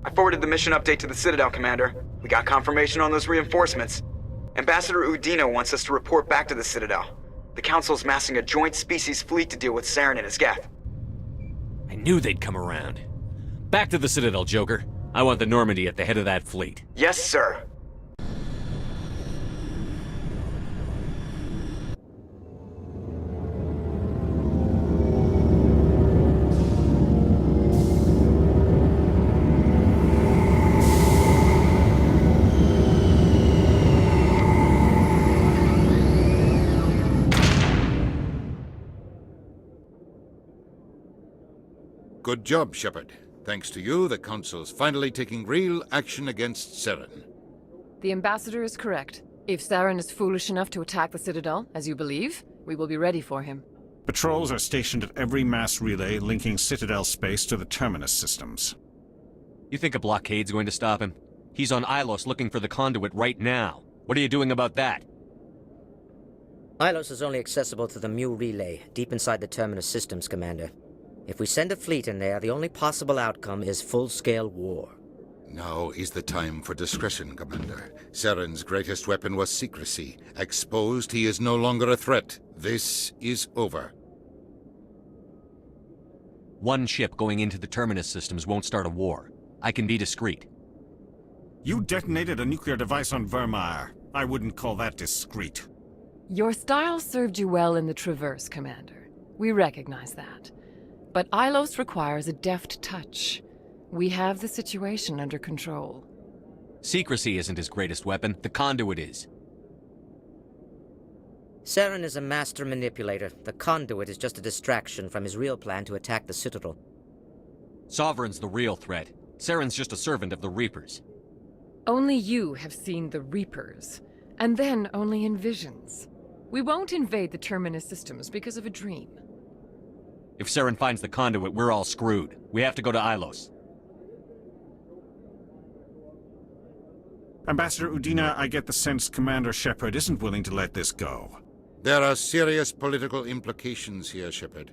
I forwarded the mission update to the Citadel, Commander. We got confirmation on those reinforcements. Ambassador Udina wants us to report back to the Citadel. The Council's massing a joint species fleet to deal with Saren and his Geth. I knew they'd come around. Back to the Citadel, Joker. I want the Normandy at the head of that fleet. Yes, sir. Good job, Shepard. Thanks to you, the Council's finally taking real action against Saren. The Ambassador is correct. If Saren is foolish enough to attack the Citadel, as you believe, we will be ready for him. Patrols are stationed at every mass relay linking Citadel space to the Terminus systems. You think a blockade's going to stop him? He's on Ilos looking for the conduit right now. What are you doing about that? Ilos is only accessible to the Mu relay, deep inside the Terminus systems, Commander. If we send a fleet in there, the only possible outcome is full-scale war. Now is the time for discretion, Commander. Saren's greatest weapon was secrecy. Exposed, he is no longer a threat. This is over. One ship going into the Terminus systems won't start a war. I can be discreet. You detonated a nuclear device on Vermeer. I wouldn't call that discreet. Your style served you well in the Traverse, Commander. We recognize that. But Ilos requires a deft touch. We have the situation under control. Secrecy isn't his greatest weapon. The conduit is. Saren is a master manipulator. The conduit is just a distraction from his real plan to attack the Citadel. Sovereign's the real threat. Saren's just a servant of the Reapers. Only you have seen the Reapers, and then only in visions. We won't invade the Terminus systems because of a dream. If Saren finds the conduit, we're all screwed. We have to go to Ilos. Ambassador Udina, I get the sense Commander Shepard isn't willing to let this go. There are serious political implications here, Shepard.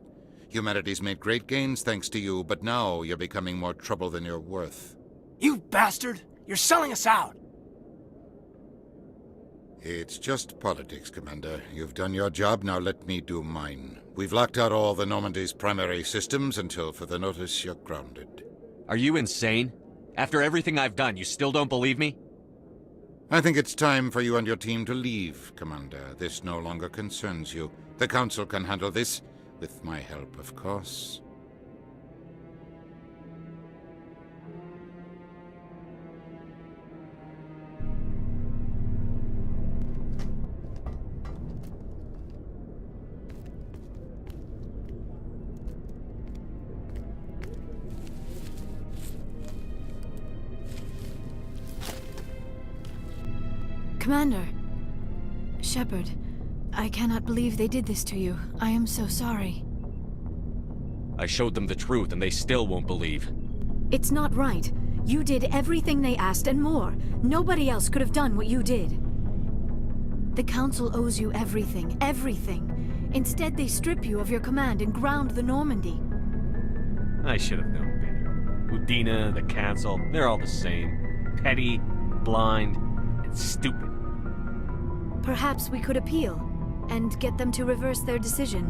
Humanity's made great gains thanks to you, but now you're becoming more trouble than you're worth. You bastard! You're selling us out! It's just politics, Commander. You've done your job, now let me do mine. We've locked out all the Normandy's primary systems until further notice you're grounded. Are you insane? After everything I've done, you still don't believe me? I think it's time for you and your team to leave, Commander. This no longer concerns you. The Council can handle this, with my help, of course. Commander. Shepard, I cannot believe they did this to you. I am so sorry. I showed them the truth and they still won't believe. It's not right. You did everything they asked and more. Nobody else could have done what you did. The Council owes you everything, everything. Instead, they strip you of your command and ground the Normandy. I should have known better. Udina, the Council, they're all the same. Petty, blind, and stupid. Perhaps we could appeal, and get them to reverse their decision.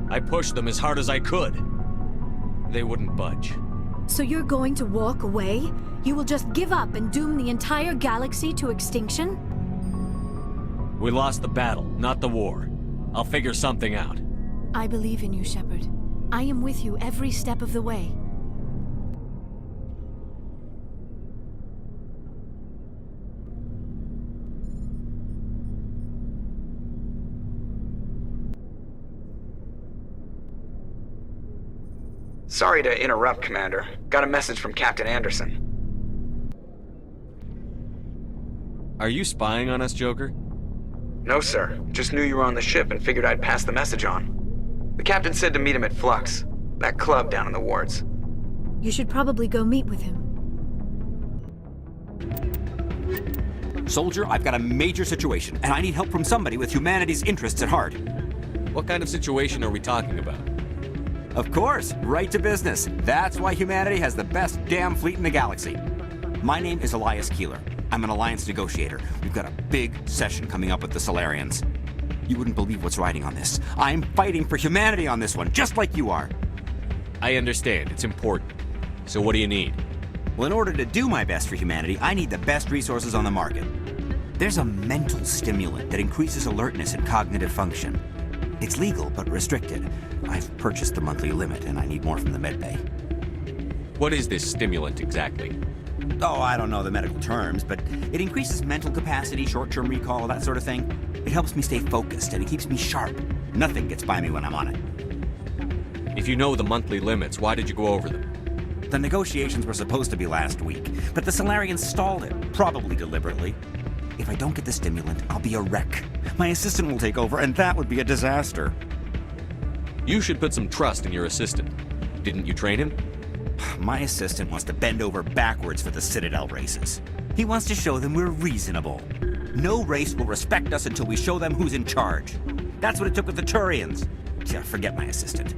I pushed them as hard as I could. They wouldn't budge. So you're going to walk away? You will just give up and doom the entire galaxy to extinction? We lost the battle, not the war. I'll figure something out. I believe in you, Shepard. I am with you every step of the way. Sorry to interrupt, Commander. Got a message from Captain Anderson. Are you spying on us, Joker? No, sir. Just knew you were on the ship and figured I'd pass the message on. The captain said to meet him at Flux, that club down in the wards. You should probably go meet with him. Soldier, I've got a major situation, and I need help from somebody with humanity's interests at heart. What kind of situation are we talking about? Of course, right to business. That's why humanity has the best damn fleet in the galaxy. My name is Elias Keeler. I'm an alliance negotiator. We've got a big session coming up with the Solarians. You wouldn't believe what's riding on this. I'm fighting for humanity on this one, just like you are. I understand. It's important. So what do you need? Well, in order to do my best for humanity, I need the best resources on the market. There's a mental stimulant that increases alertness and cognitive function. It's legal, but restricted. I've purchased the monthly limit, and I need more from the medbay. What is this stimulant exactly? Oh, I don't know the medical terms, but it increases mental capacity, short-term recall, that sort of thing. It helps me stay focused, and it keeps me sharp. Nothing gets by me when I'm on it. If you know the monthly limits, why did you go over them? The negotiations were supposed to be last week, but the Solarians stalled it, probably deliberately. If I don't get the stimulant, I'll be a wreck. My assistant will take over, and that would be a disaster. You should put some trust in your assistant. Didn't you train him? My assistant wants to bend over backwards for the Citadel races. He wants to show them we're reasonable. No race will respect us until we show them who's in charge. That's what it took with the Turians. Yeah, forget my assistant.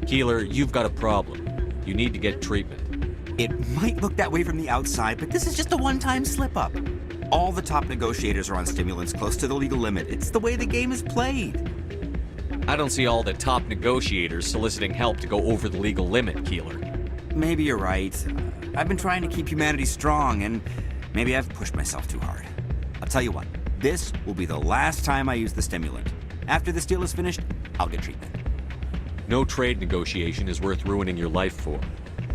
Keeler, you've got a problem. You need to get treatment. It might look that way from the outside, but this is just a one-time slip-up. All the top negotiators are on stimulants close to the legal limit. It's the way the game is played. I don't see all the top negotiators soliciting help to go over the legal limit, Keeler. Maybe you're right. I've been trying to keep humanity strong, and maybe I've pushed myself too hard. I'll tell you what, this will be the last time I use the stimulant. After this deal is finished, I'll get treatment. No trade negotiation is worth ruining your life for.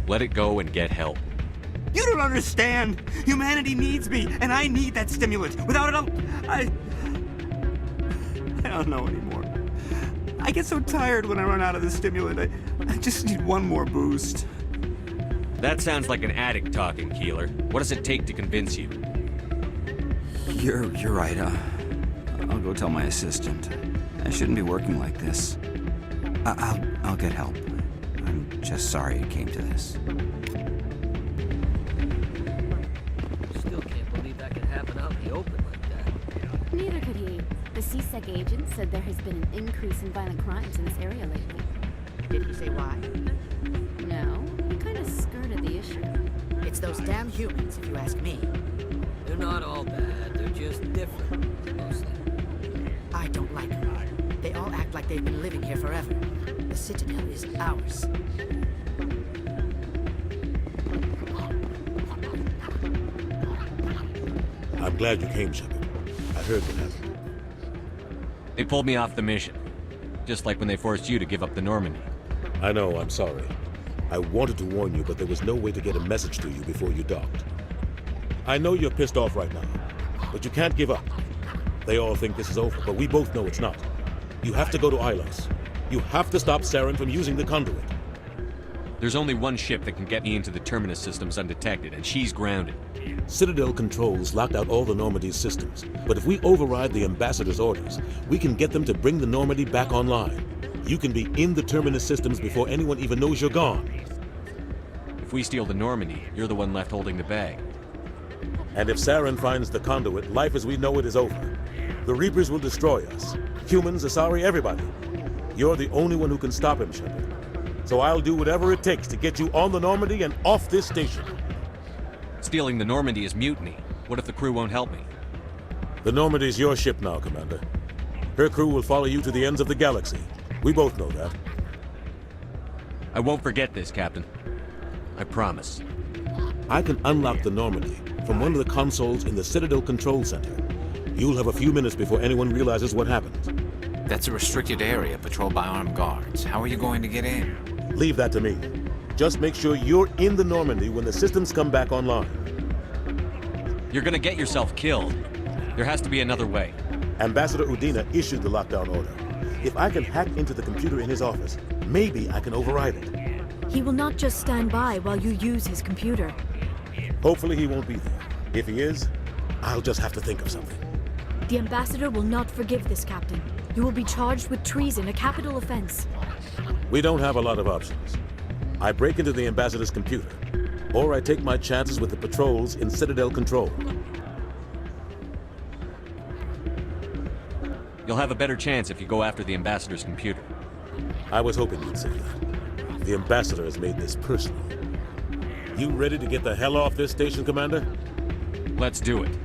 Let it go and get help. You don't understand! Humanity needs me, and I need that stimulant. Without it, I don't know anymore. I get so tired when I run out of the stimulant. I just need one more boost. That sounds like an addict talking, Keeler. What does it take to convince you? You're right. I'll go tell my assistant. I shouldn't be working like this. I'll get help. I'm just sorry it came to this. Still can't believe that could happen out in the open like that. Neither could he. The CSEC agent said there has been an increase in violent crimes in this area lately. Did he say why? No, he kind of skirted the issue. It's those damn humans, if you ask me. They're not all bad. They're just different, mostly. I don't like them. They all act like they've been living here forever. The Citadel is ours. I'm glad you came, Shepard. I heard what happened. They pulled me off the mission. Just like when they forced you to give up the Normandy. I know, I'm sorry. I wanted to warn you, but there was no way to get a message to you before you docked. I know you're pissed off right now, but you can't give up. They all think this is over, but we both know it's not. You have to go to Ilos. You have to stop Saren from using the conduit. There's only one ship that can get me into the Terminus systems undetected, and she's grounded. Citadel controls locked out all the Normandy's systems, but if we override the Ambassador's orders, we can get them to bring the Normandy back online. You can be in the Terminus systems before anyone even knows you're gone. If we steal the Normandy, you're the one left holding the bag. And if Saren finds the conduit, life as we know it is over. The Reapers will destroy us. Humans, Asari, everybody. You're the only one who can stop him, Shepard. So I'll do whatever it takes to get you on the Normandy and off this station. Stealing the Normandy is mutiny. What if the crew won't help me? The Normandy's your ship now, Commander. Her crew will follow you to the ends of the galaxy. We both know that. I won't forget this, Captain. I promise. I can unlock the Normandy from one of the consoles in the Citadel Control Center. You'll have a few minutes before anyone realizes what happened. That's a restricted area patrolled by armed guards. How are you going to get in? Leave that to me. Just make sure you're in the Normandy when the systems come back online. You're gonna get yourself killed. There has to be another way. Ambassador Udina issued the lockdown order. If I can hack into the computer in his office, maybe I can override it. He will not just stand by while you use his computer. Hopefully he won't be there. If he is, I'll just have to think of something. The Ambassador will not forgive this, Captain. You will be charged with treason, a capital offense. We don't have a lot of options. I break into the Ambassador's computer, or I take my chances with the patrols in Citadel Control. You'll You'll have a better chance if you go after the Ambassador's computer. I was hoping you'd say that. The Ambassador has made this personal. You ready to get the hell off this station, Commander? Let's do it.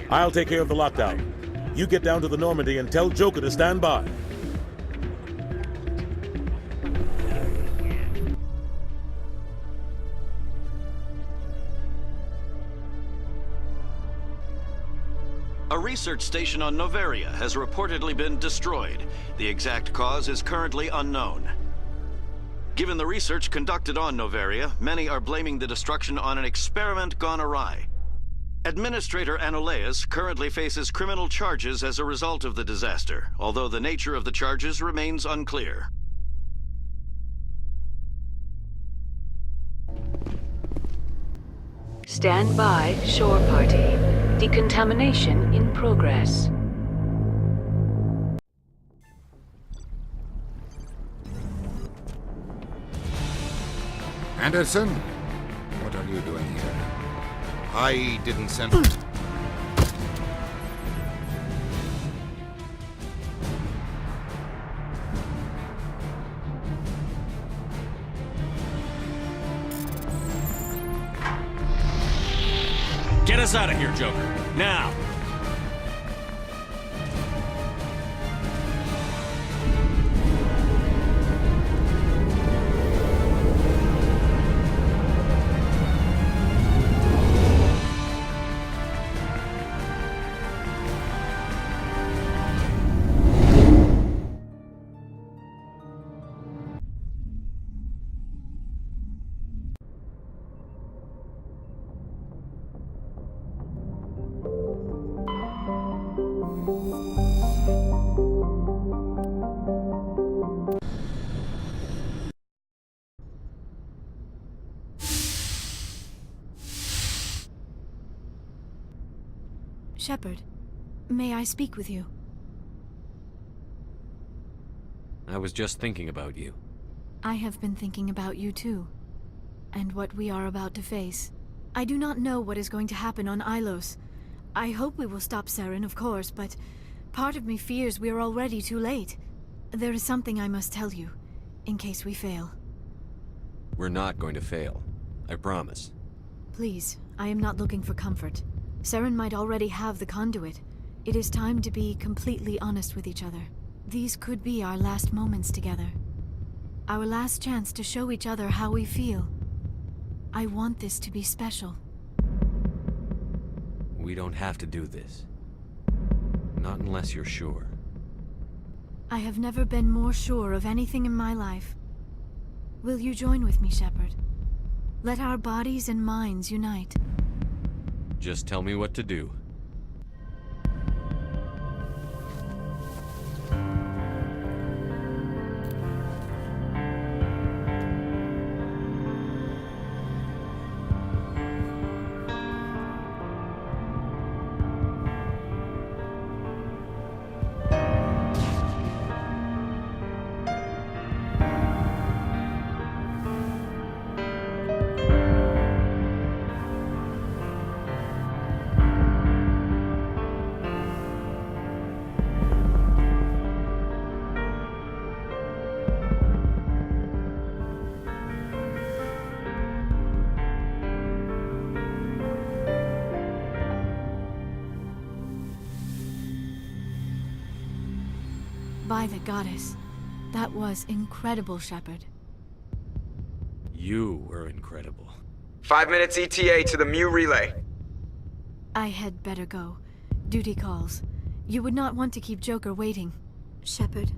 I'll take care of the lockdown. You get down to the Normandy and tell Joker to stand by. A research station on Noveria has reportedly been destroyed. The exact cause is currently unknown. Given the research conducted on Noveria, many are blaming the destruction on an experiment gone awry. Administrator Anoleus currently faces criminal charges as a result of the disaster, although the nature of the charges remains unclear. Stand by, shore party. Decontamination in progress. Anderson? What are you doing here? I didn't send... Get us out of here, Joker. Now! Shepard, may I speak with you? I was just thinking about you. I have been thinking about you too, and what we are about to face. I do not know what is going to happen on Ilos. I hope we will stop Saren, of course, but part of me fears we are already too late. There is something I must tell you, in case we fail. We're not going to fail. I promise. Please, I am not looking for comfort. Saren might already have the conduit. It is time to be completely honest with each other. These could be our last moments together. Our last chance to show each other how we feel. I want this to be special. We don't have to do this. Not unless you're sure. I have never been more sure of anything in my life. Will you join with me, Shepard? Let our bodies and minds unite. Just tell me what to do. By the goddess. That was incredible, Shepard. You were incredible. 5 minutes ETA to the Mu relay. I had better go. Duty calls. You would not want to keep Joker waiting. Shepard,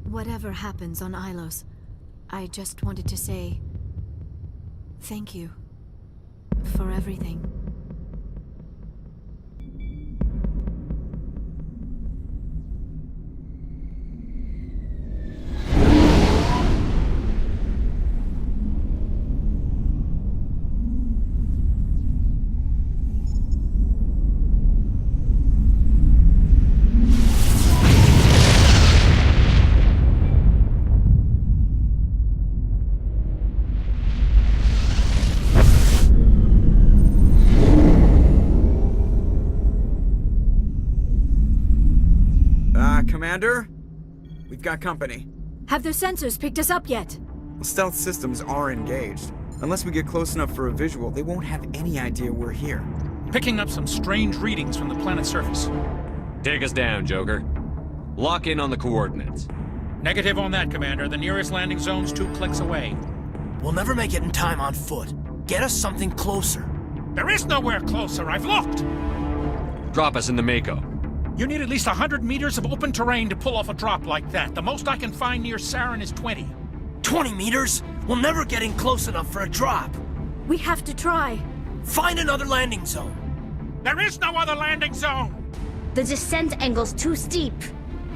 whatever happens on Ilos, I just wanted to say... thank you. For everything. Commander? We've got company. Have their sensors picked us up yet? Stealth systems are engaged. Unless we get close enough for a visual, they won't have any idea we're here. Picking up some strange readings from the planet's surface. Take us down, Joker. Lock in on the coordinates. Negative on that, Commander. The nearest landing zone's 2 clicks away. We'll never make it in time on foot. Get us something closer. There is nowhere closer. I've looked. Drop us in the Mako. You need at least 100 meters of open terrain to pull off a drop like that. The most I can find near Saren is 20. 20 meters? We'll never get in close enough for a drop. We have to try. Find another landing zone. There is no other landing zone! The descent angle's too steep.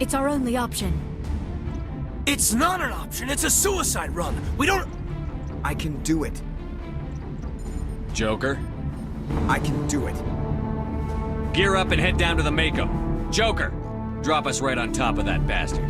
It's our only option. It's not an option. It's a suicide run. We don't... I can do it. Joker? I can do it. Gear up and head down to the Mako. Joker, drop us right on top of that bastard.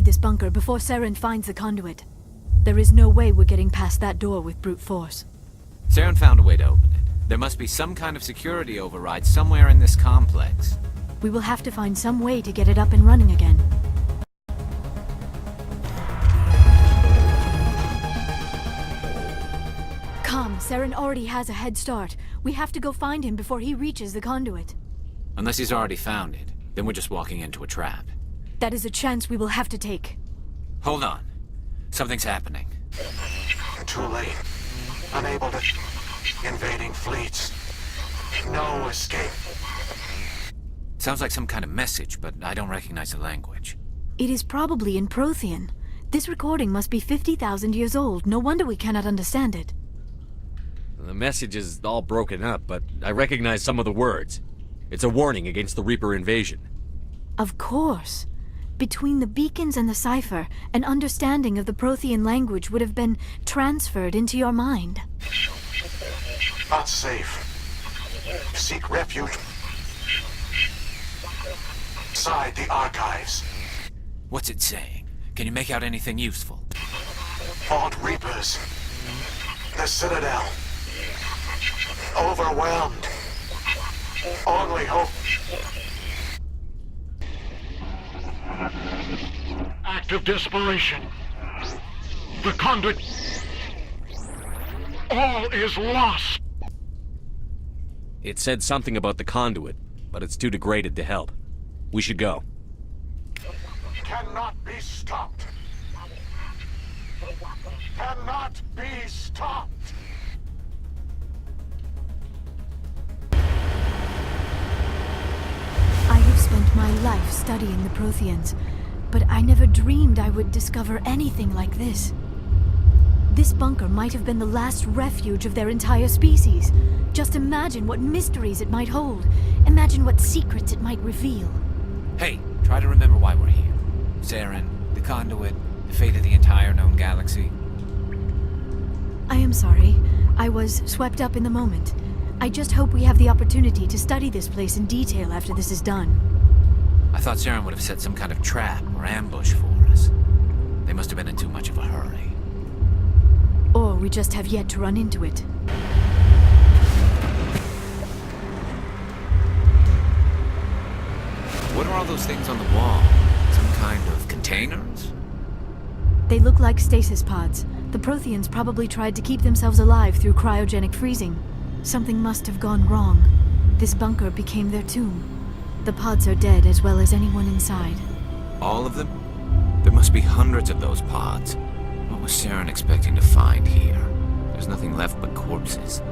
This bunker before Saren finds the conduit. There is no way we're getting past that door with brute force. Saren found a way to open it. There must be some kind of security override somewhere in this complex. We will have to find some way to get it up and running again. Come, Saren already has a head start. We have to go find him before he reaches the conduit. Unless he's already found it, then we're just walking into a trap. That is a chance we will have to take. Hold on. Something's happening. Too late. Unable to... Invading fleets. No escape. Sounds like some kind of message, but I don't recognize the language. It is probably in Prothean. This recording must be 50,000 years old. No wonder we cannot understand it. The message is all broken up, but I recognize some of the words. It's a warning against the Reaper invasion. Of course. Between the beacons and the cipher, an understanding of the Prothean language would have been transferred into your mind. Not safe. Seek refuge inside the archives. What's it saying? Can you make out anything useful? Fought Reapers. The Citadel. Overwhelmed. Only hope. Act of desperation. The conduit. All is lost. It said something about the conduit, but it's too degraded to help. We should go. Cannot be stopped. Cannot be stopped. I have spent my life studying the Protheans, but I never dreamed I would discover anything like this. This bunker might have been the last refuge of their entire species. Just imagine what mysteries it might hold. Imagine what secrets it might reveal. Hey, try to remember why we're here. Saren, the conduit, the fate of the entire known galaxy. I am sorry. I was swept up in the moment. I just hope we have the opportunity to study this place in detail after this is done. I thought Saren would have set some kind of trap or ambush for us. They must have been in too much of a hurry. Or we just have yet to run into it. What are all those things on the wall? Some kind of containers? They look like stasis pods. The Protheans probably tried to keep themselves alive through cryogenic freezing. Something must have gone wrong. This bunker became their tomb. The pods are dead as well as anyone inside. All of them? There must be hundreds of those pods. What was Saren expecting to find here? There's nothing left but corpses.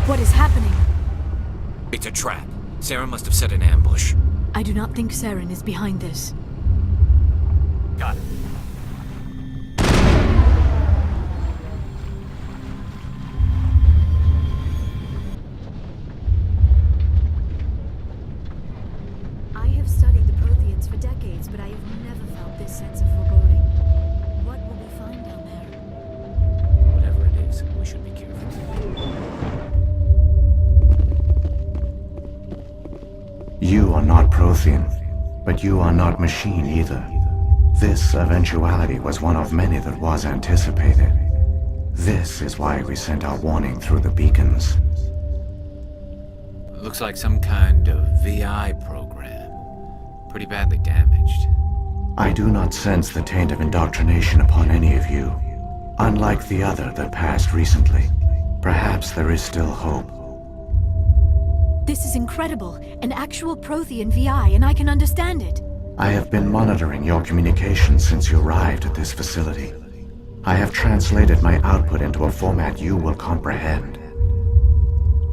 What is happening? It's a trap. Saren must have set an ambush. I do not think Saren is behind this. Got it. I have studied the Protheans for decades, but I have never felt this sense of foreboding. What will we find down there? Whatever it is, we should be careful. You are not Prothean, but you are not machine either. This eventuality was one of many that was anticipated. This is why we sent our warning through the beacons. Looks like some kind of VI program. Pretty badly damaged. I do not sense the taint of indoctrination upon any of you. Unlike the other that passed recently, perhaps there is still hope. This is incredible. An actual Prothean VI, and I can understand it. I have been monitoring your communications since you arrived at this facility. I have translated my output into a format you will comprehend.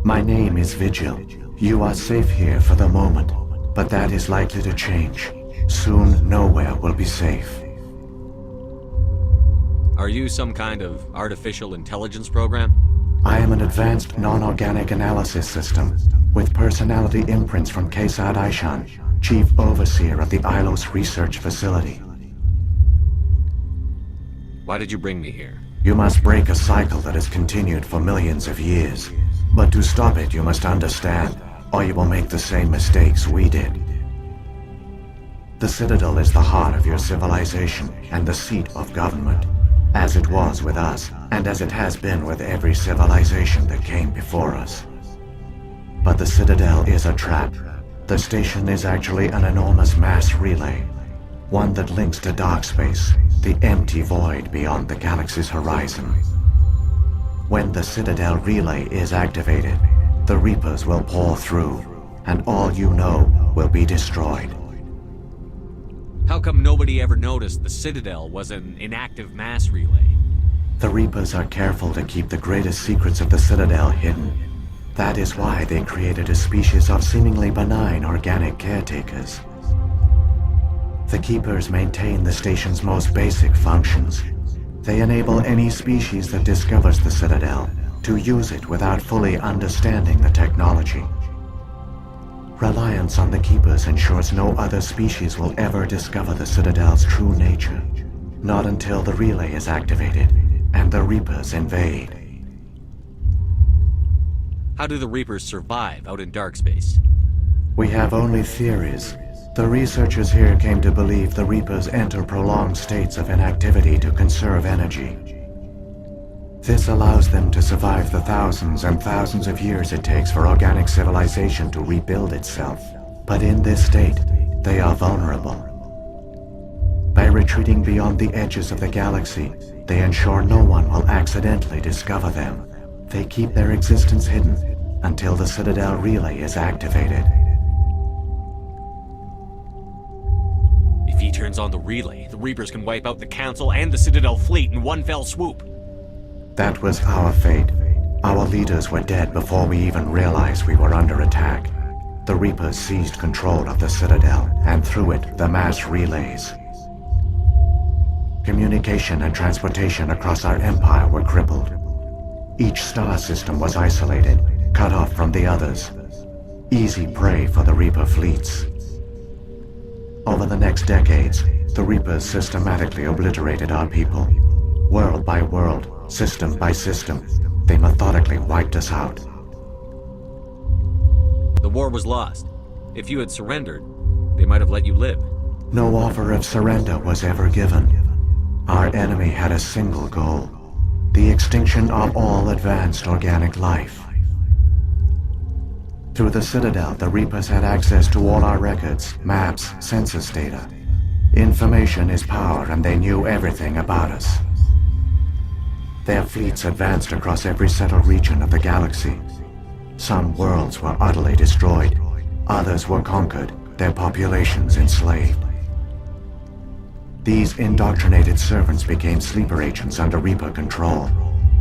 My name is Vigil. You are safe here for the moment, but that is likely to change. Soon, nowhere will be safe. Are you some kind of artificial intelligence program? I am an advanced non-organic analysis system, with personality imprints from Kesad Aishan, Chief Overseer of the Ilos Research Facility. Why did you bring me here? You must break a cycle that has continued for millions of years. But to stop it, you must understand, or you will make the same mistakes we did. The Citadel is the heart of your civilization and the seat of government, as it was with us, and as it has been with every civilization that came before us. But the Citadel is a trap. The station is actually an enormous mass relay, one that links to dark space, the empty void beyond the galaxy's horizon. When the Citadel relay is activated, the Reapers will pour through, and all you know will be destroyed. How come nobody ever noticed the Citadel was an inactive mass relay? The Reapers are careful to keep the greatest secrets of the Citadel hidden. That is why they created a species of seemingly benign organic caretakers. The Keepers maintain the station's most basic functions. They enable any species that discovers the Citadel to use it without fully understanding the technology. Reliance on the Keepers ensures no other species will ever discover the Citadel's true nature. Not until the relay is activated and the Reapers invade. How do the Reapers survive out in dark space? We have only theories. The researchers here came to believe the Reapers enter prolonged states of inactivity to conserve energy. This allows them to survive the thousands and thousands of years it takes for organic civilization to rebuild itself. But in this state, they are vulnerable. By retreating beyond the edges of the galaxy, they ensure no one will accidentally discover them. They keep their existence hidden until the Citadel relay is activated. If he turns on the relay, the Reapers can wipe out the Council and the Citadel fleet in one fell swoop. That was our fate. Our leaders were dead before we even realized we were under attack. The Reapers seized control of the Citadel, and through it, the mass relays. Communication and transportation across our empire were crippled. Each star system was isolated, cut off from the others. Easy prey for the Reaper fleets. Over the next decades, the Reapers systematically obliterated our people. World by world, system by system, they methodically wiped us out. The war was lost. If you had surrendered, they might have let you live. No offer of surrender was ever given. Our enemy had a single goal: the extinction of all advanced organic life. Through the Citadel, the Reapers had access to all our records, maps, census data. Information is power, and they knew everything about us. Their fleets advanced across every settled region of the galaxy. Some worlds were utterly destroyed. Others were conquered, their populations enslaved. These indoctrinated servants became sleeper agents under Reaper control,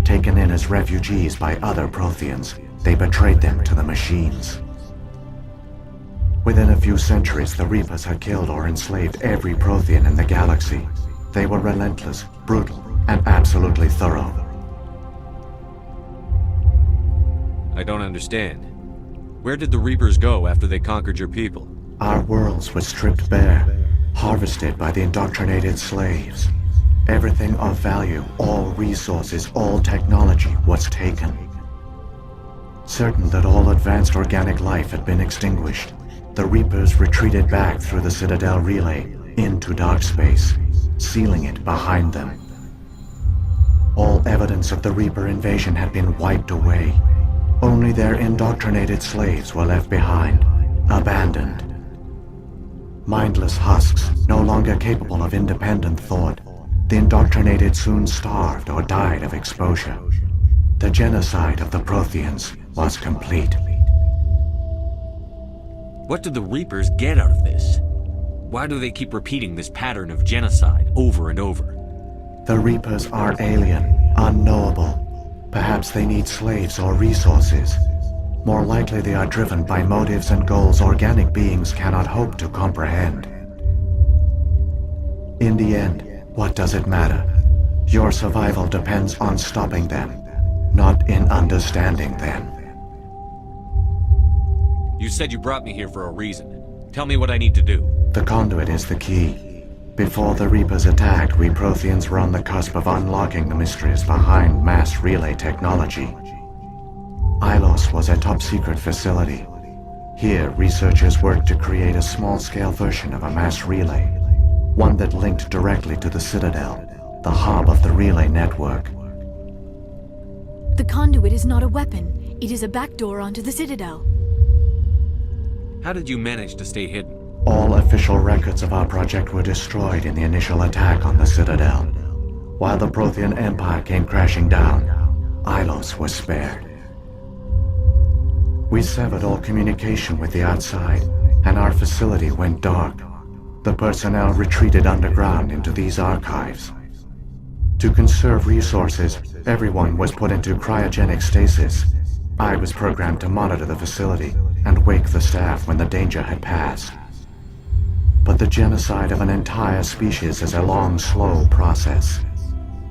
taken in as refugees by other Protheans, they betrayed them to the machines. Within a few centuries, the Reapers had killed or enslaved every Prothean in the galaxy. They were relentless, brutal, and absolutely thorough. I don't understand. Where did the Reapers go after they conquered your people? Our worlds were stripped bare, harvested by the indoctrinated slaves. Everything of value, all resources, all technology was taken. Certain that all advanced organic life had been extinguished, the Reapers retreated back through the Citadel relay into dark space, sealing it behind them. All evidence of the Reaper invasion had been wiped away. Only their indoctrinated slaves were left behind, abandoned. Mindless husks, no longer capable of independent thought, the indoctrinated soon starved or died of exposure. The genocide of the Protheans was complete. What did the Reapers get out of this? Why do they keep repeating this pattern of genocide over and over? The Reapers are alien, unknowable. Perhaps they need slaves or resources. More likely they are driven by motives and goals organic beings cannot hope to comprehend. In the end, what does it matter? Your survival depends on stopping them, not in understanding them. You said you brought me here for a reason. Tell me what I need to do. The conduit is the key. Before the Reapers attacked, we Protheans were on the cusp of unlocking the mysteries behind mass relay technology. Ilos was a top-secret facility. Here, researchers worked to create a small-scale version of a mass relay, one that linked directly to the Citadel, the hub of the relay network. The conduit is not a weapon. It is a backdoor onto the Citadel. How did you manage to stay hidden? All official records of our project were destroyed in the initial attack on the Citadel. While the Prothean Empire came crashing down, Ilos was spared. We severed all communication with the outside, and our facility went dark. The personnel retreated underground into these archives. To conserve resources, everyone was put into cryogenic stasis. I was programmed to monitor the facility and wake the staff when the danger had passed. But the genocide of an entire species is a long, slow process.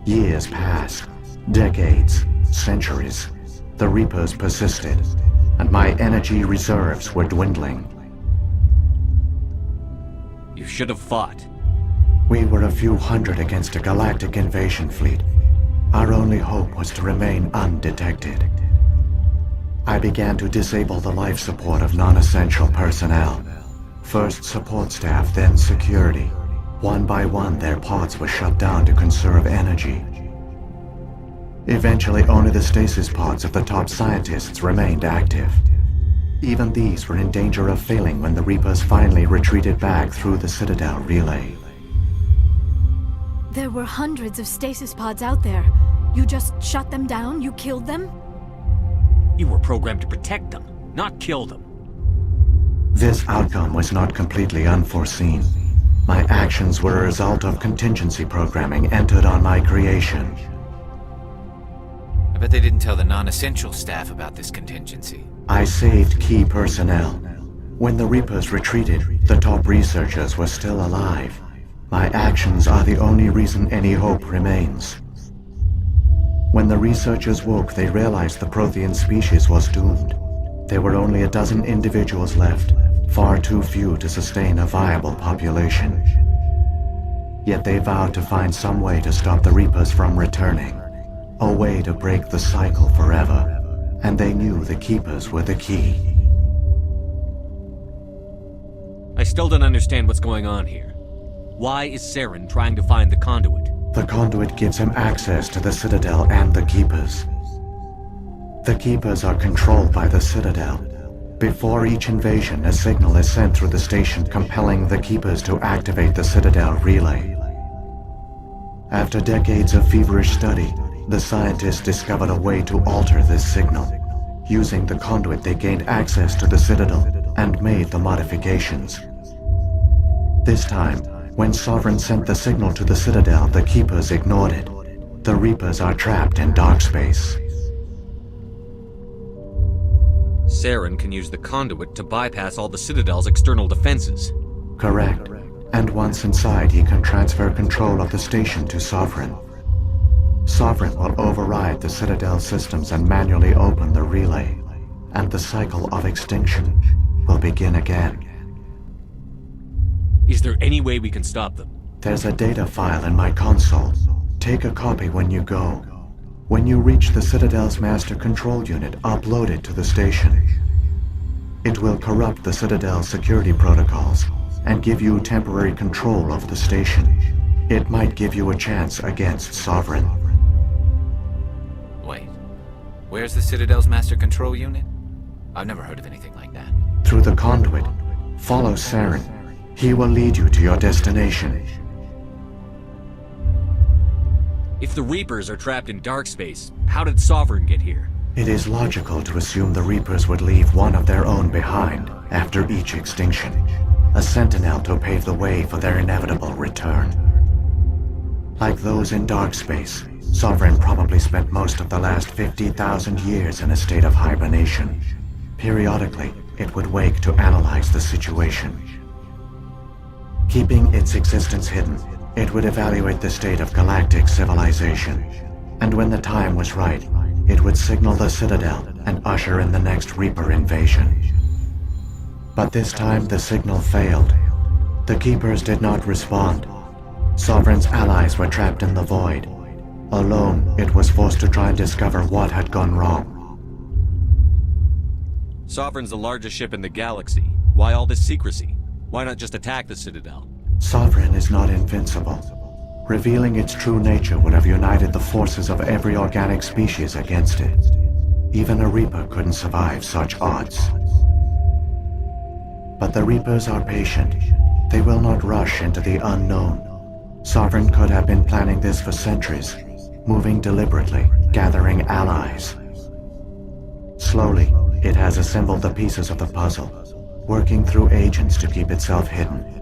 Years passed, decades, centuries. The Reapers persisted, and my energy reserves were dwindling. You should have fought. We were a few hundred against a galactic invasion fleet. Our only hope was to remain undetected. I began to disable the life support of non-essential personnel. First support staff, then security. One by one, their pods were shut down to conserve energy. Eventually, only the stasis pods of the top scientists remained active. Even these were in danger of failing when the Reapers finally retreated back through the Citadel relay. There were hundreds of stasis pods out there. You just shut them down? You killed them? You were programmed to protect them, not kill them. This outcome was not completely unforeseen. My actions were a result of contingency programming entered on my creation. I bet they didn't tell the non-essential staff about this contingency. I saved key personnel. When the Reapers retreated, the top researchers were still alive. My actions are the only reason any hope remains. When the researchers woke, they realized the Prothean species was doomed. There were only a dozen individuals left, far too few to sustain a viable population. Yet they vowed to find some way to stop the Reapers from returning, a way to break the cycle forever, and they knew the Keepers were the key. I still don't understand what's going on here. Why is Saren trying to find the conduit? The conduit gives him access to the Citadel and the Keepers. The Keepers are controlled by the Citadel. Before each invasion, a signal is sent through the station compelling the Keepers to activate the Citadel relay. After decades of feverish study, the scientists discovered a way to alter this signal. Using the conduit, they gained access to the Citadel and made the modifications. This time, when Sovereign sent the signal to the Citadel, the Keepers ignored it. The Reapers are trapped in dark space. Saren can use the conduit to bypass all the Citadel's external defenses. Correct. And once inside, he can transfer control of the station to Sovereign. Sovereign will override the Citadel systems and manually open the relay, and the cycle of extinction will begin again. Is there any way we can stop them? There's a data file in my console. Take a copy when you go. When you reach the Citadel's master control unit, upload it to the station. It will corrupt the Citadel's security protocols and give you temporary control of the station. It might give you a chance against Sovereign. Wait, where's the Citadel's master control unit? I've never heard of anything like that. Through the conduit, follow Saren. He will lead you to your destination. If the Reapers are trapped in dark space, how did Sovereign get here? It is logical to assume the Reapers would leave one of their own behind after each extinction. A sentinel to pave the way for their inevitable return. Like those in dark space, Sovereign probably spent most of the last 50,000 years in a state of hibernation. Periodically, it would wake to analyze the situation. Keeping its existence hidden, it would evaluate the state of galactic civilization. And when the time was right, it would signal the Citadel and usher in the next Reaper invasion. But this time the signal failed. The Keepers did not respond. Sovereign's allies were trapped in the void. Alone, it was forced to try and discover what had gone wrong. Sovereign's the largest ship in the galaxy. Why all this secrecy? Why not just attack the Citadel? Sovereign is not invincible. Revealing its true nature would have united the forces of every organic species against it. Even a Reaper couldn't survive such odds. But the Reapers are patient. They will not rush into the unknown. Sovereign could have been planning this for centuries, moving deliberately, gathering allies. Slowly, it has assembled the pieces of the puzzle, working through agents to keep itself hidden.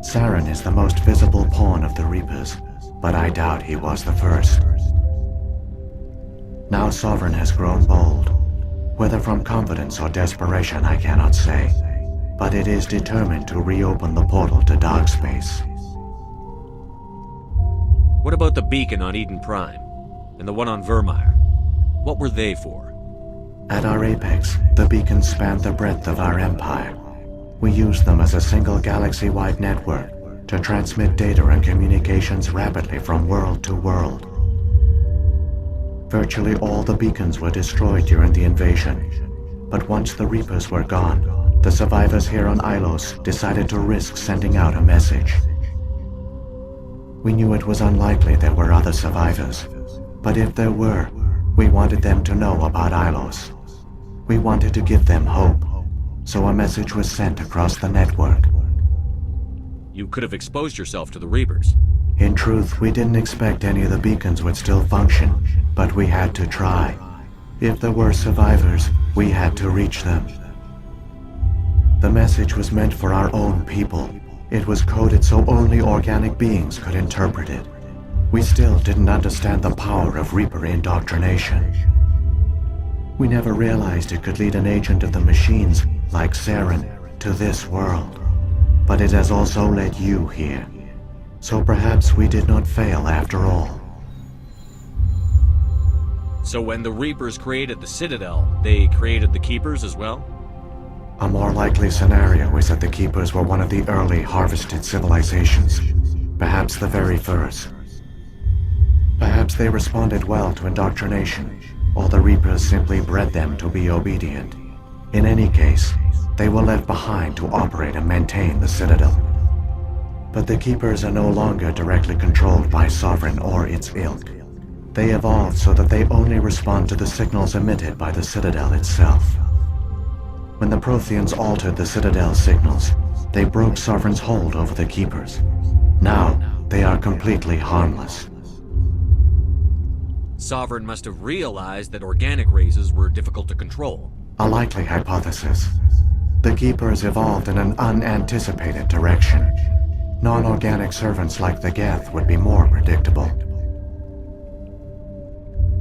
Saren is the most visible pawn of the Reapers, but I doubt he was the first. Now Sovereign has grown bold. Whether from confidence or desperation, I cannot say. But it is determined to reopen the portal to dark space. What about the beacon on Eden Prime? And the one on Vermeer? What were they for? At our apex, the beacons spanned the breadth of our empire. We used them as a single galaxy-wide network to transmit data and communications rapidly from world to world. Virtually all the beacons were destroyed during the invasion, but once the Reapers were gone, the survivors here on Ilos decided to risk sending out a message. We knew it was unlikely there were other survivors, but if there were, we wanted them to know about Ilos. We wanted to give them hope, so a message was sent across the network. You could have exposed yourself to the Reapers. In truth, we didn't expect any of the beacons would still function, but we had to try. If there were survivors, we had to reach them. The message was meant for our own people. It was coded so only organic beings could interpret it. We still didn't understand the power of Reaper indoctrination. We never realized it could lead an agent of the machines, like Saren, to this world. But it has also led you here. So perhaps we did not fail after all. So when the Reapers created the Citadel, they created the Keepers as well? A more likely scenario is that the Keepers were one of the early harvested civilizations. Perhaps the very first. Perhaps they responded well to indoctrination, or the Reapers simply bred them to be obedient. In any case, they were left behind to operate and maintain the Citadel. But the Keepers are no longer directly controlled by Sovereign or its ilk. They evolved so that they only respond to the signals emitted by the Citadel itself. When the Protheans altered the Citadel's signals, they broke Sovereign's hold over the Keepers. Now, they are completely harmless. Sovereign must have realized that organic races were difficult to control. A likely hypothesis. The Keepers evolved in an unanticipated direction. Non-organic servants like the Geth would be more predictable.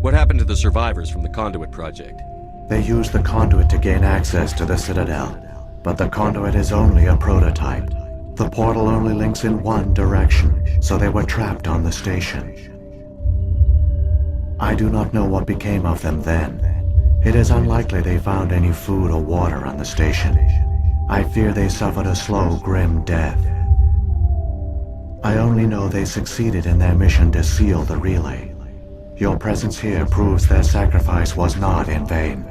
What happened to the survivors from the Conduit Project? They used the conduit to gain access to the Citadel, but the conduit is only a prototype. The portal only links in one direction, so they were trapped on the station. I do not know what became of them then. It is unlikely they found any food or water on the station. I fear they suffered a slow, grim death. I only know they succeeded in their mission to seal the relay. Your presence here proves their sacrifice was not in vain.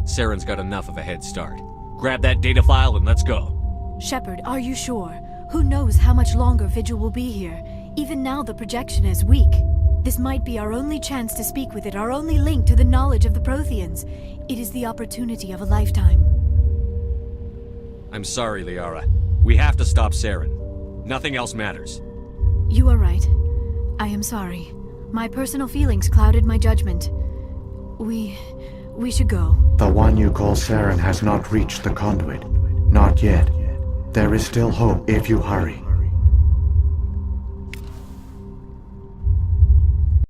Saren's got enough of a head start. Grab that data file and let's go. Shepard, are you sure? Who knows how much longer Vigil will be here? Even now the projection is weak. This might be our only chance to speak with it, our only link to the knowledge of the Protheans. It is the opportunity of a lifetime. I'm sorry, Liara. We have to stop Saren. Nothing else matters. You are right. I am sorry. My personal feelings clouded my judgment. We should go. The one you call Saren has not reached the conduit. Not yet. There is still hope if you hurry.